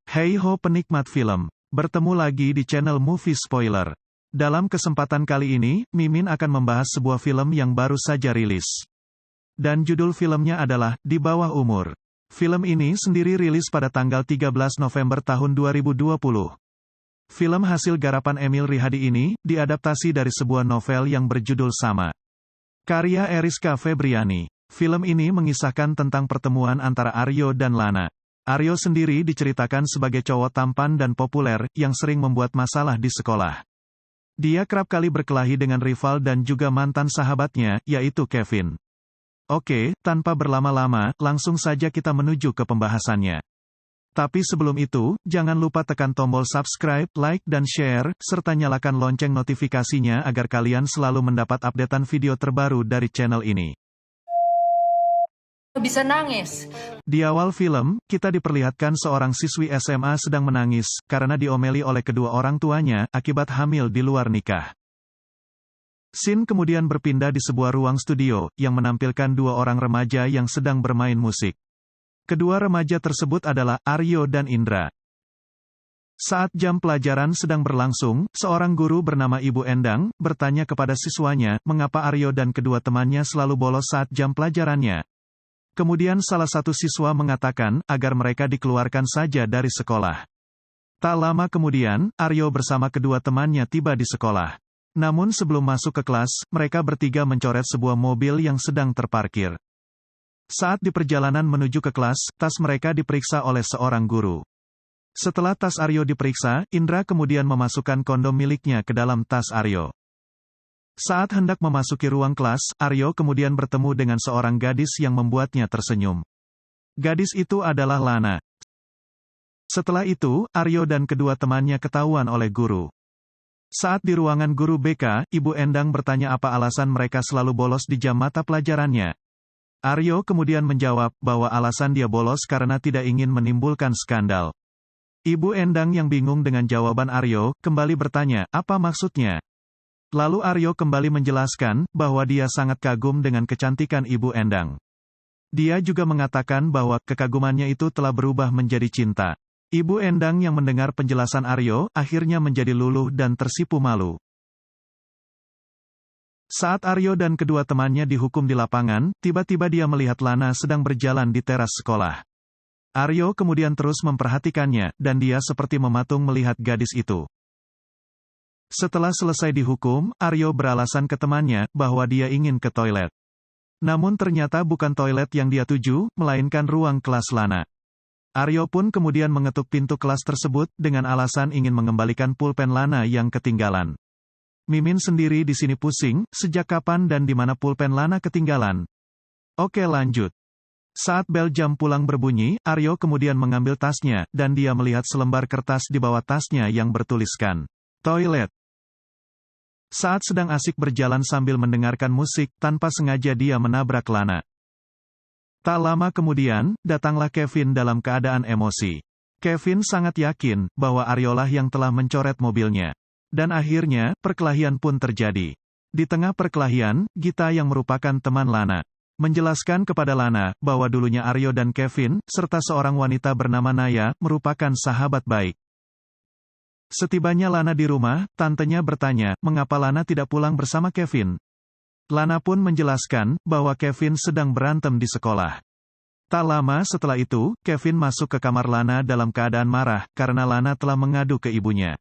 Hey ho penikmat film, bertemu lagi di channel Movie Spoiler. Dalam kesempatan kali ini, Mimin akan membahas sebuah film yang baru saja rilis. Dan judul filmnya adalah Di Bawah Umur. Film ini sendiri rilis pada tanggal 13 November tahun 2020. Film hasil garapan Emil Rihadi ini, diadaptasi dari sebuah novel yang berjudul sama. Karya Eriska Febriani. Film ini mengisahkan tentang pertemuan antara Aryo dan Lana. Aryo sendiri diceritakan sebagai cowok tampan dan populer, yang sering membuat masalah di sekolah. Dia kerap kali berkelahi dengan rival dan juga mantan sahabatnya, yaitu Kevin. Oke, tanpa berlama-lama, langsung saja kita menuju ke pembahasannya. Tapi sebelum itu, jangan lupa tekan tombol subscribe, like dan share, serta nyalakan lonceng notifikasinya agar kalian selalu mendapat updatean video terbaru dari channel ini. Bisa nangis. Di awal film, kita diperlihatkan seorang siswi SMA sedang menangis, karena diomeli oleh kedua orang tuanya, akibat hamil di luar nikah. Scene kemudian berpindah di sebuah ruang studio, yang menampilkan dua orang remaja yang sedang bermain musik. Kedua remaja tersebut adalah Aryo dan Indra. Saat jam pelajaran sedang berlangsung, seorang guru bernama Ibu Endang, bertanya kepada siswanya, mengapa Aryo dan kedua temannya selalu bolos saat jam pelajarannya. Kemudian salah satu siswa mengatakan, agar mereka dikeluarkan saja dari sekolah. Tak lama kemudian, Aryo bersama kedua temannya tiba di sekolah. Namun sebelum masuk ke kelas, mereka bertiga mencoret sebuah mobil yang sedang terparkir. Saat di perjalanan menuju ke kelas, tas mereka diperiksa oleh seorang guru. Setelah tas Aryo diperiksa, Indra kemudian memasukkan kondom miliknya ke dalam tas Aryo. Saat hendak memasuki ruang kelas, Aryo kemudian bertemu dengan seorang gadis yang membuatnya tersenyum. Gadis itu adalah Lana. Setelah itu, Aryo dan kedua temannya ketahuan oleh guru. Saat di ruangan guru BK, Ibu Endang bertanya apa alasan mereka selalu bolos di jam mata pelajarannya. Aryo kemudian menjawab, bahwa alasan dia bolos karena tidak ingin menimbulkan skandal. Ibu Endang yang bingung dengan jawaban Aryo, kembali bertanya, apa maksudnya? Lalu Aryo kembali menjelaskan, bahwa dia sangat kagum dengan kecantikan Ibu Endang. Dia juga mengatakan bahwa, kekagumannya itu telah berubah menjadi cinta. Ibu Endang yang mendengar penjelasan Aryo, akhirnya menjadi luluh dan tersipu malu. Saat Aryo dan kedua temannya dihukum di lapangan, tiba-tiba dia melihat Lana sedang berjalan di teras sekolah. Aryo kemudian terus memperhatikannya, dan dia seperti mematung melihat gadis itu. Setelah selesai dihukum, Aryo beralasan ke temannya, bahwa dia ingin ke toilet. Namun ternyata bukan toilet yang dia tuju, melainkan ruang kelas Lana. Aryo pun kemudian mengetuk pintu kelas tersebut, dengan alasan ingin mengembalikan pulpen Lana yang ketinggalan. Mimin sendiri di sini pusing, sejak kapan dan di mana pulpen Lana ketinggalan. Oke lanjut. Saat bel jam pulang berbunyi, Aryo kemudian mengambil tasnya, dan dia melihat selembar kertas di bawah tasnya yang bertuliskan toilet. Saat sedang asik berjalan sambil mendengarkan musik, tanpa sengaja dia menabrak Lana. Tak lama kemudian, datanglah Kevin dalam keadaan emosi. Kevin sangat yakin, bahwa Aryolah yang telah mencoret mobilnya. Dan akhirnya, perkelahian pun terjadi. Di tengah perkelahian, Gita yang merupakan teman Lana, menjelaskan kepada Lana, bahwa dulunya Aryo dan Kevin, serta seorang wanita bernama Naya, merupakan sahabat baik. Setibanya Lana di rumah, tantenya bertanya, mengapa Lana tidak pulang bersama Kevin. Lana pun menjelaskan, bahwa Kevin sedang berantem di sekolah. Tak lama setelah itu, Kevin masuk ke kamar Lana dalam keadaan marah, karena Lana telah mengadu ke ibunya.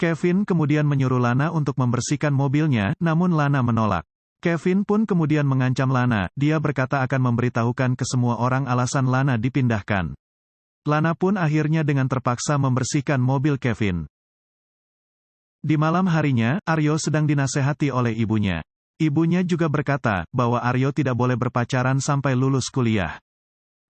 Kevin kemudian menyuruh Lana untuk membersihkan mobilnya, namun Lana menolak. Kevin pun kemudian mengancam Lana, dia berkata akan memberitahukan ke semua orang alasan Lana dipindahkan. Lana pun akhirnya dengan terpaksa membersihkan mobil Kevin. Di malam harinya, Aryo sedang dinasehati oleh ibunya. Ibunya juga berkata, bahwa Aryo tidak boleh berpacaran sampai lulus kuliah.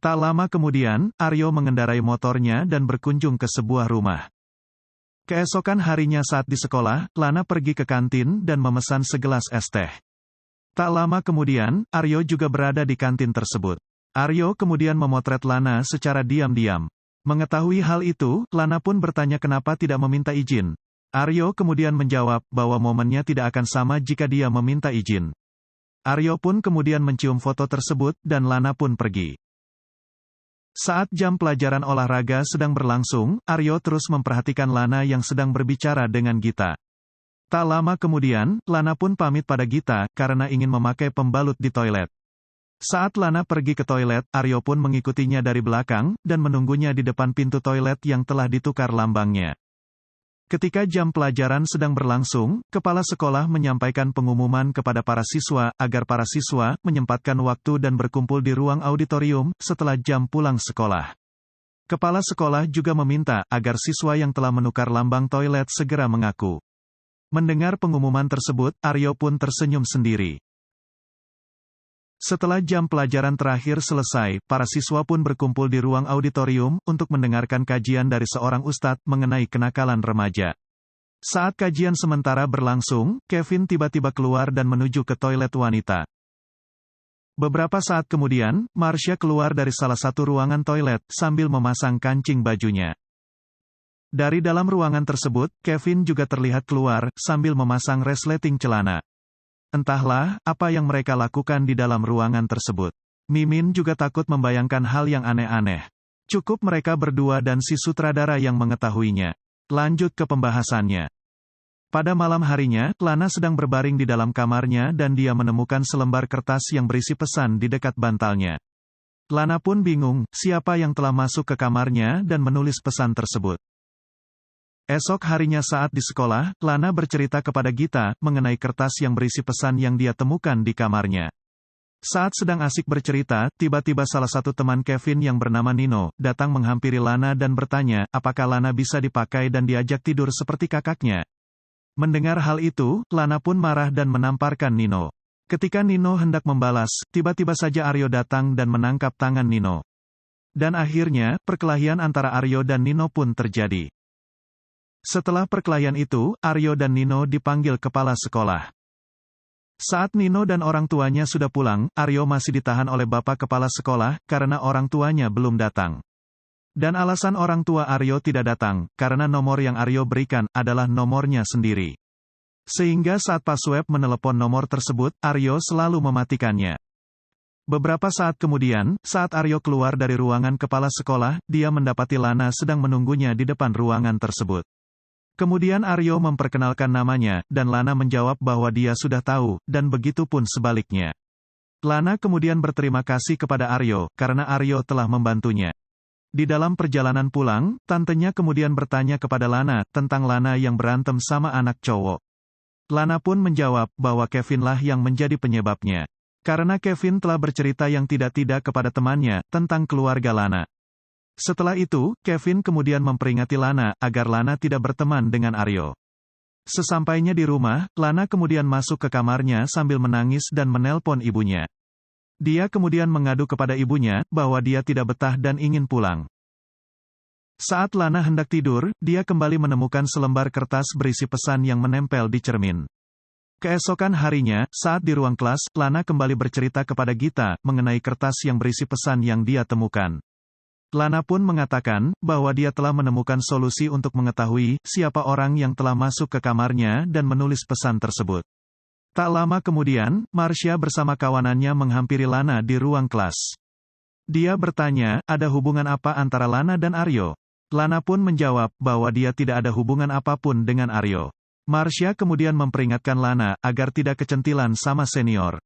Tak lama kemudian, Aryo mengendarai motornya dan berkunjung ke sebuah rumah. Keesokan harinya saat di sekolah, Lana pergi ke kantin dan memesan segelas es teh. Tak lama kemudian, Aryo juga berada di kantin tersebut. Aryo kemudian memotret Lana secara diam-diam. Mengetahui hal itu, Lana pun bertanya kenapa tidak meminta izin. Aryo kemudian menjawab, bahwa momennya tidak akan sama jika dia meminta izin. Aryo pun kemudian mencium foto tersebut, dan Lana pun pergi. Saat jam pelajaran olahraga sedang berlangsung, Aryo terus memperhatikan Lana yang sedang berbicara dengan Gita. Tak lama kemudian, Lana pun pamit pada Gita, karena ingin memakai pembalut di toilet. Saat Lana pergi ke toilet, Aryo pun mengikutinya dari belakang, dan menunggunya di depan pintu toilet yang telah ditukar lambangnya. Ketika jam pelajaran sedang berlangsung, kepala sekolah menyampaikan pengumuman kepada para siswa, agar para siswa menyempatkan waktu dan berkumpul di ruang auditorium, setelah jam pulang sekolah. Kepala sekolah juga meminta, agar siswa yang telah menukar lambang toilet segera mengaku. Mendengar pengumuman tersebut, Aryo pun tersenyum sendiri. Setelah jam pelajaran terakhir selesai, para siswa pun berkumpul di ruang auditorium, untuk mendengarkan kajian dari seorang ustadz mengenai kenakalan remaja. Saat kajian sementara berlangsung, Kevin tiba-tiba keluar dan menuju ke toilet wanita. Beberapa saat kemudian, Marcia keluar dari salah satu ruangan toilet, sambil memasang kancing bajunya. Dari dalam ruangan tersebut, Kevin juga terlihat keluar, sambil memasang resleting celana. Entahlah, apa yang mereka lakukan di dalam ruangan tersebut. Mimin juga takut membayangkan hal yang aneh-aneh. Cukup mereka berdua dan si sutradara yang mengetahuinya. Lanjut ke pembahasannya. Pada malam harinya, Lana sedang berbaring di dalam kamarnya dan dia menemukan selembar kertas yang berisi pesan di dekat bantalnya. Lana pun bingung, siapa yang telah masuk ke kamarnya dan menulis pesan tersebut. Esok harinya saat di sekolah, Lana bercerita kepada Gita, mengenai kertas yang berisi pesan yang dia temukan di kamarnya. Saat sedang asik bercerita, tiba-tiba salah satu teman Kevin yang bernama Nino, datang menghampiri Lana dan bertanya, apakah Lana bisa dipakai dan diajak tidur seperti kakaknya. Mendengar hal itu, Lana pun marah dan menamparkan Nino. Ketika Nino hendak membalas, tiba-tiba saja Aryo datang dan menangkap tangan Nino. Dan akhirnya, perkelahian antara Aryo dan Nino pun terjadi. Setelah perkelahian itu, Aryo dan Nino dipanggil kepala sekolah. Saat Nino dan orang tuanya sudah pulang, Aryo masih ditahan oleh bapak kepala sekolah, karena orang tuanya belum datang. Dan alasan orang tua Aryo tidak datang, karena nomor yang Aryo berikan, adalah nomornya sendiri. Sehingga saat password menelepon nomor tersebut, Aryo selalu mematikannya. Beberapa saat kemudian, saat Aryo keluar dari ruangan kepala sekolah, dia mendapati Lana sedang menunggunya di depan ruangan tersebut. Kemudian Aryo memperkenalkan namanya, dan Lana menjawab bahwa dia sudah tahu, dan begitu pun sebaliknya. Lana kemudian berterima kasih kepada Aryo, karena Aryo telah membantunya. Di dalam perjalanan pulang, tantenya kemudian bertanya kepada Lana, tentang Lana yang berantem sama anak cowok. Lana pun menjawab, bahwa Kevinlah yang menjadi penyebabnya. Karena Kevin telah bercerita yang tidak-tidak kepada temannya, tentang keluarga Lana. Setelah itu, Kevin kemudian memperingati Lana, agar Lana tidak berteman dengan Aryo. Sesampainya di rumah, Lana kemudian masuk ke kamarnya sambil menangis dan menelpon ibunya. Dia kemudian mengadu kepada ibunya, bahwa dia tidak betah dan ingin pulang. Saat Lana hendak tidur, dia kembali menemukan selembar kertas berisi pesan yang menempel di cermin. Keesokan harinya, saat di ruang kelas, Lana kembali bercerita kepada Gita, mengenai kertas yang berisi pesan yang dia temukan. Lana pun mengatakan, bahwa dia telah menemukan solusi untuk mengetahui, siapa orang yang telah masuk ke kamarnya dan menulis pesan tersebut. Tak lama kemudian, Marcia bersama kawanannya menghampiri Lana di ruang kelas. Dia bertanya, ada hubungan apa antara Lana dan Aryo? Lana pun menjawab, bahwa dia tidak ada hubungan apapun dengan Aryo. Marcia kemudian memperingatkan Lana, agar tidak kecentilan sama senior.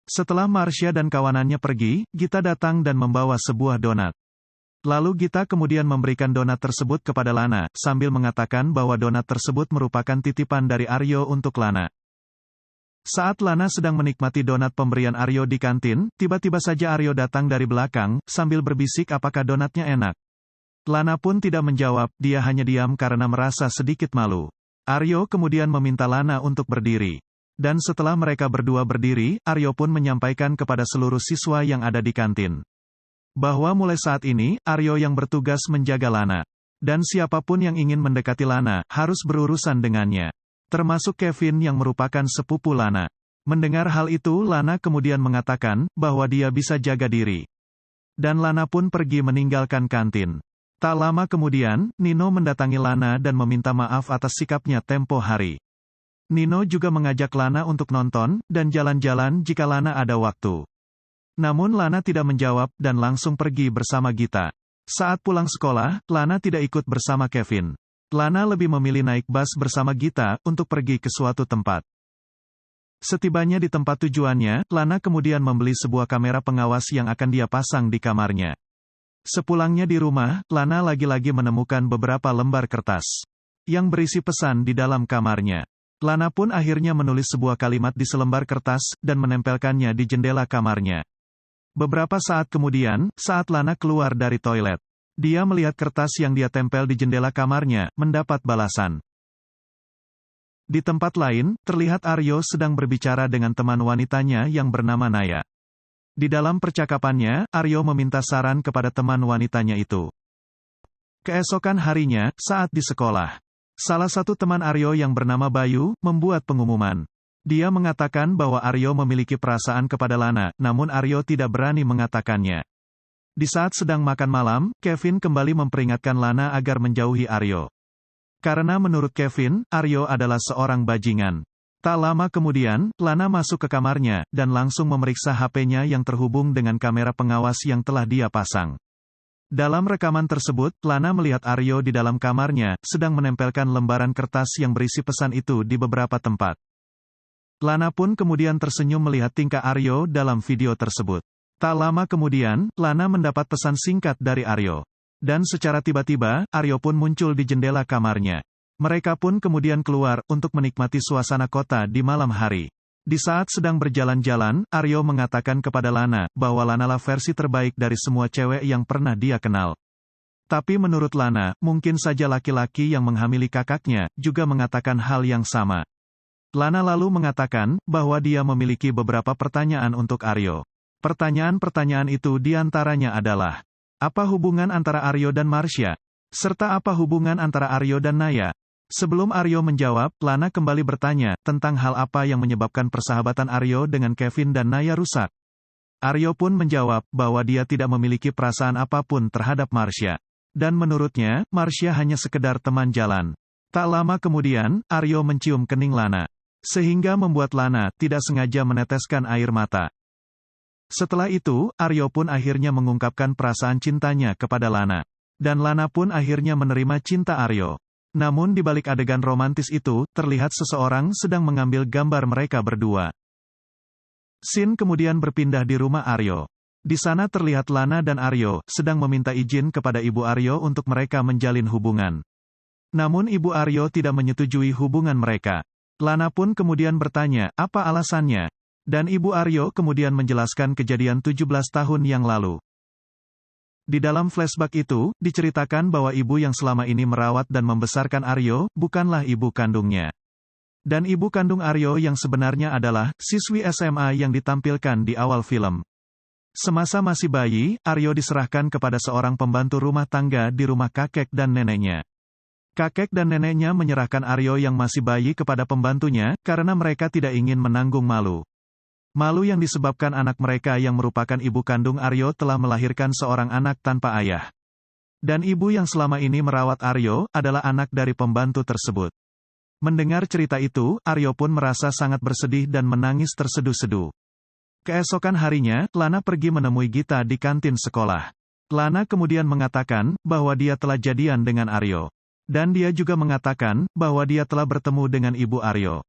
Setelah Marcia dan kawanannya pergi, Gita datang dan membawa sebuah donat. Lalu Gita kemudian memberikan donat tersebut kepada Lana, sambil mengatakan bahwa donat tersebut merupakan titipan dari Aryo untuk Lana. Saat Lana sedang menikmati donat pemberian Aryo di kantin, tiba-tiba saja Aryo datang dari belakang, sambil berbisik apakah donatnya enak. Lana pun tidak menjawab, dia hanya diam karena merasa sedikit malu. Aryo kemudian meminta Lana untuk berdiri. Dan setelah mereka berdua berdiri, Aryo pun menyampaikan kepada seluruh siswa yang ada di kantin, bahwa mulai saat ini, Aryo yang bertugas menjaga Lana. Dan siapapun yang ingin mendekati Lana, harus berurusan dengannya. Termasuk Kevin yang merupakan sepupu Lana. Mendengar hal itu, Lana kemudian mengatakan, bahwa dia bisa jaga diri. Dan Lana pun pergi meninggalkan kantin. Tak lama kemudian, Nino mendatangi Lana dan meminta maaf atas sikapnya tempo hari. Nino juga mengajak Lana untuk nonton, dan jalan-jalan jika Lana ada waktu. Namun Lana tidak menjawab dan langsung pergi bersama Gita. Saat pulang sekolah, Lana tidak ikut bersama Kevin. Lana lebih memilih naik bus bersama Gita untuk pergi ke suatu tempat. Setibanya di tempat tujuannya, Lana kemudian membeli sebuah kamera pengawas yang akan dia pasang di kamarnya. Sepulangnya di rumah, Lana lagi-lagi menemukan beberapa lembar kertas yang berisi pesan di dalam kamarnya. Lana pun akhirnya menulis sebuah kalimat di selembar kertas dan menempelkannya di jendela kamarnya. Beberapa saat kemudian, saat Lana keluar dari toilet, dia melihat kertas yang dia tempel di jendela kamarnya, mendapat balasan. Di tempat lain, terlihat Aryo sedang berbicara dengan teman wanitanya yang bernama Naya. Di dalam percakapannya, Aryo meminta saran kepada teman wanitanya itu. Keesokan harinya, saat di sekolah, salah satu teman Aryo yang bernama Bayu, membuat pengumuman. Dia mengatakan bahwa Aryo memiliki perasaan kepada Lana, namun Aryo tidak berani mengatakannya. Di saat sedang makan malam, Kevin kembali memperingatkan Lana agar menjauhi Aryo. Karena menurut Kevin, Aryo adalah seorang bajingan. Tak lama kemudian, Lana masuk ke kamarnya, dan langsung memeriksa HP-nya yang terhubung dengan kamera pengawas yang telah dia pasang. Dalam rekaman tersebut, Lana melihat Aryo di dalam kamarnya, sedang menempelkan lembaran kertas yang berisi pesan itu di beberapa tempat. Lana pun kemudian tersenyum melihat tingkah Aryo dalam video tersebut. Tak lama kemudian, Lana mendapat pesan singkat dari Aryo. Dan secara tiba-tiba, Aryo pun muncul di jendela kamarnya. Mereka pun kemudian keluar untuk menikmati suasana kota di malam hari. Di saat sedang berjalan-jalan, Aryo mengatakan kepada Lana bahwa Lana lah versi terbaik dari semua cewek yang pernah dia kenal. Tapi menurut Lana, mungkin saja laki-laki yang menghamili kakaknya juga mengatakan hal yang sama. Lana lalu mengatakan bahwa dia memiliki beberapa pertanyaan untuk Aryo. Pertanyaan-pertanyaan itu diantaranya adalah, apa hubungan antara Aryo dan Marsha? Serta apa hubungan antara Aryo dan Naya? Sebelum Aryo menjawab, Lana kembali bertanya tentang hal apa yang menyebabkan persahabatan Aryo dengan Kevin dan Naya rusak. Aryo pun menjawab bahwa dia tidak memiliki perasaan apapun terhadap Marsha. Dan menurutnya, Marsha hanya sekedar teman jalan. Tak lama kemudian, Aryo mencium kening Lana. Sehingga membuat Lana tidak sengaja meneteskan air mata. Setelah itu, Aryo pun akhirnya mengungkapkan perasaan cintanya kepada Lana. Dan Lana pun akhirnya menerima cinta Aryo. Namun di balik adegan romantis itu, terlihat seseorang sedang mengambil gambar mereka berdua. Scene kemudian berpindah di rumah Aryo. Di sana terlihat Lana dan Aryo sedang meminta izin kepada ibu Aryo untuk mereka menjalin hubungan. Namun ibu Aryo tidak menyetujui hubungan mereka. Lana pun kemudian bertanya, apa alasannya? Dan ibu Aryo kemudian menjelaskan kejadian 17 tahun yang lalu. Di dalam flashback itu, diceritakan bahwa ibu yang selama ini merawat dan membesarkan Aryo, bukanlah ibu kandungnya. Dan ibu kandung Aryo yang sebenarnya adalah siswi SMA yang ditampilkan di awal film. Semasa masih bayi, Aryo diserahkan kepada seorang pembantu rumah tangga di rumah kakek dan neneknya. Kakek dan neneknya menyerahkan Aryo yang masih bayi kepada pembantunya, karena mereka tidak ingin menanggung malu. Malu yang disebabkan anak mereka yang merupakan ibu kandung Aryo telah melahirkan seorang anak tanpa ayah. Dan ibu yang selama ini merawat Aryo, adalah anak dari pembantu tersebut. Mendengar cerita itu, Aryo pun merasa sangat bersedih dan menangis terseduh-seduh. Keesokan harinya, Lana pergi menemui Gita di kantin sekolah. Lana kemudian mengatakan bahwa dia telah jadian dengan Aryo. Dan dia juga mengatakan bahwa dia telah bertemu dengan ibu Aryo.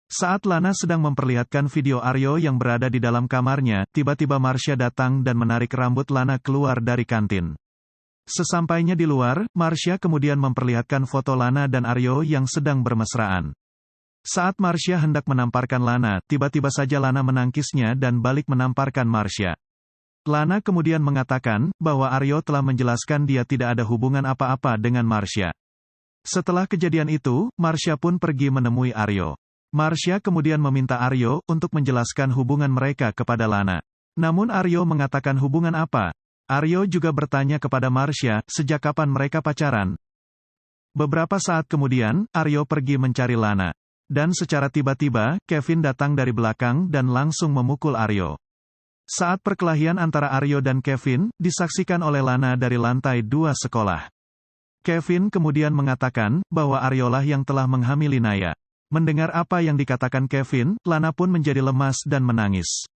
Saat Lana sedang memperlihatkan video Aryo yang berada di dalam kamarnya, tiba-tiba Marsha datang dan menarik rambut Lana keluar dari kantin. Sesampainya di luar, Marsha kemudian memperlihatkan foto Lana dan Aryo yang sedang bermesraan. Saat Marsha hendak menamparkan Lana, tiba-tiba saja Lana menangkisnya dan balik menamparkan Marsha. Lana kemudian mengatakan bahwa Aryo telah menjelaskan dia tidak ada hubungan apa-apa dengan Marsha. Setelah kejadian itu, Marsha pun pergi menemui Aryo. Marsha kemudian meminta Aryo untuk menjelaskan hubungan mereka kepada Lana. Namun Aryo mengatakan hubungan apa? Aryo juga bertanya kepada Marsha, sejak kapan mereka pacaran? Beberapa saat kemudian, Aryo pergi mencari Lana. Dan secara tiba-tiba, Kevin datang dari belakang dan langsung memukul Aryo. Saat perkelahian antara Aryo dan Kevin, disaksikan oleh Lana dari lantai 2 sekolah. Kevin kemudian mengatakan bahwa Aryolah yang telah menghamili Naya. Mendengar apa yang dikatakan Kevin, Lana pun menjadi lemas dan menangis.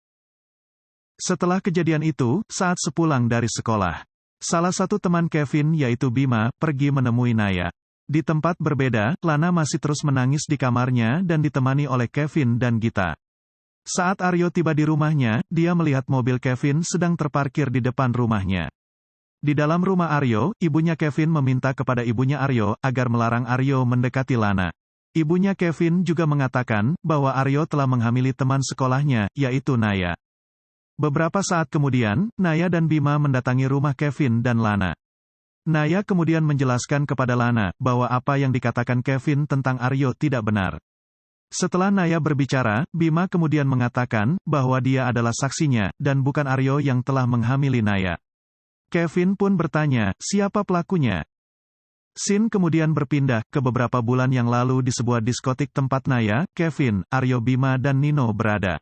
Setelah kejadian itu, saat sepulang dari sekolah, salah satu teman Kevin yaitu Bima, pergi menemui Naya. Di tempat berbeda, Lana masih terus menangis di kamarnya dan ditemani oleh Kevin dan Gita. Saat Aryo tiba di rumahnya, dia melihat mobil Kevin sedang terparkir di depan rumahnya. Di dalam rumah Aryo, ibunya Kevin meminta kepada ibunya Aryo agar melarang Aryo mendekati Lana. Ibunya Kevin juga mengatakan bahwa Aryo telah menghamili teman sekolahnya, yaitu Naya. Beberapa saat kemudian, Naya dan Bima mendatangi rumah Kevin dan Lana. Naya kemudian menjelaskan kepada Lana bahwa apa yang dikatakan Kevin tentang Aryo tidak benar. Setelah Naya berbicara, Bima kemudian mengatakan bahwa dia adalah saksinya dan bukan Aryo yang telah menghamili Naya. Kevin pun bertanya, siapa pelakunya? Scene kemudian berpindah ke beberapa bulan yang lalu di sebuah diskotik tempat Naya, Kevin, Aryo, Bima dan Nino berada.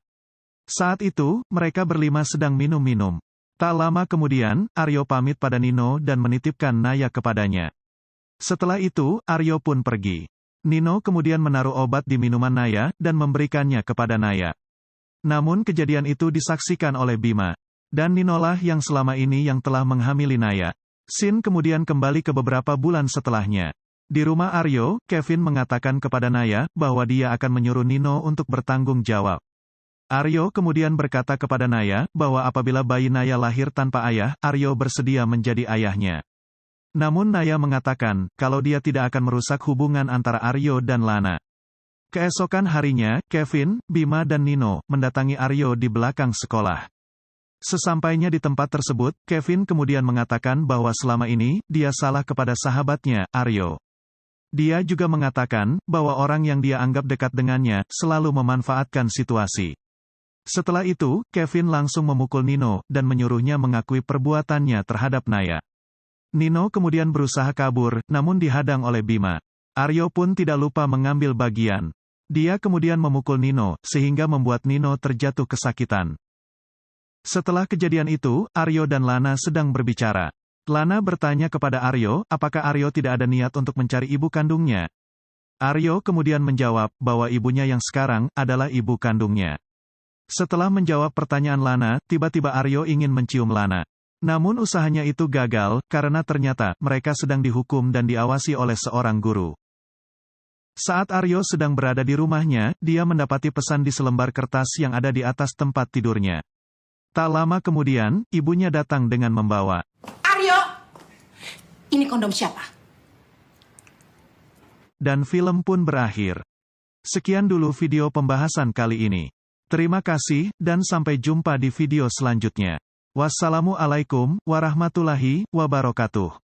Saat itu, mereka berlima sedang minum-minum. Tak lama kemudian, Aryo pamit pada Nino dan menitipkan Naya kepadanya. Setelah itu, Aryo pun pergi. Nino kemudian menaruh obat di minuman Naya dan memberikannya kepada Naya. Namun kejadian itu disaksikan oleh Bima. Dan Ninolah yang selama ini yang telah menghamili Naya. Scene kemudian kembali ke beberapa bulan setelahnya. Di rumah Aryo, Kevin mengatakan kepada Naya bahwa dia akan menyuruh Nino untuk bertanggung jawab. Aryo kemudian berkata kepada Naya bahwa apabila bayi Naya lahir tanpa ayah, Aryo bersedia menjadi ayahnya. Namun Naya mengatakan kalau dia tidak akan merusak hubungan antara Aryo dan Lana. Keesokan harinya, Kevin, Bima dan Nino mendatangi Aryo di belakang sekolah. Sesampainya di tempat tersebut, Kevin kemudian mengatakan bahwa selama ini dia salah kepada sahabatnya, Aryo. Dia juga mengatakan bahwa orang yang dia anggap dekat dengannya selalu memanfaatkan situasi. Setelah itu, Kevin langsung memukul Nino dan menyuruhnya mengakui perbuatannya terhadap Naya. Nino kemudian berusaha kabur, namun dihadang oleh Bima. Aryo pun tidak lupa mengambil bagian. Dia kemudian memukul Nino, sehingga membuat Nino terjatuh kesakitan. Setelah kejadian itu, Aryo dan Lana sedang berbicara. Lana bertanya kepada Aryo, apakah Aryo tidak ada niat untuk mencari ibu kandungnya? Aryo kemudian menjawab bahwa ibunya yang sekarang adalah ibu kandungnya. Setelah menjawab pertanyaan Lana, tiba-tiba Aryo ingin mencium Lana. Namun usahanya itu gagal, karena ternyata mereka sedang dihukum dan diawasi oleh seorang guru. Saat Aryo sedang berada di rumahnya, dia mendapati pesan di selembar kertas yang ada di atas tempat tidurnya. Tak lama kemudian, ibunya datang dengan membawa. Aryo, ini kondom siapa? Dan film pun berakhir. Sekian dulu video pembahasan kali ini. Terima kasih, dan sampai jumpa di video selanjutnya. Wassalamualaikum warahmatullahi wabarakatuh.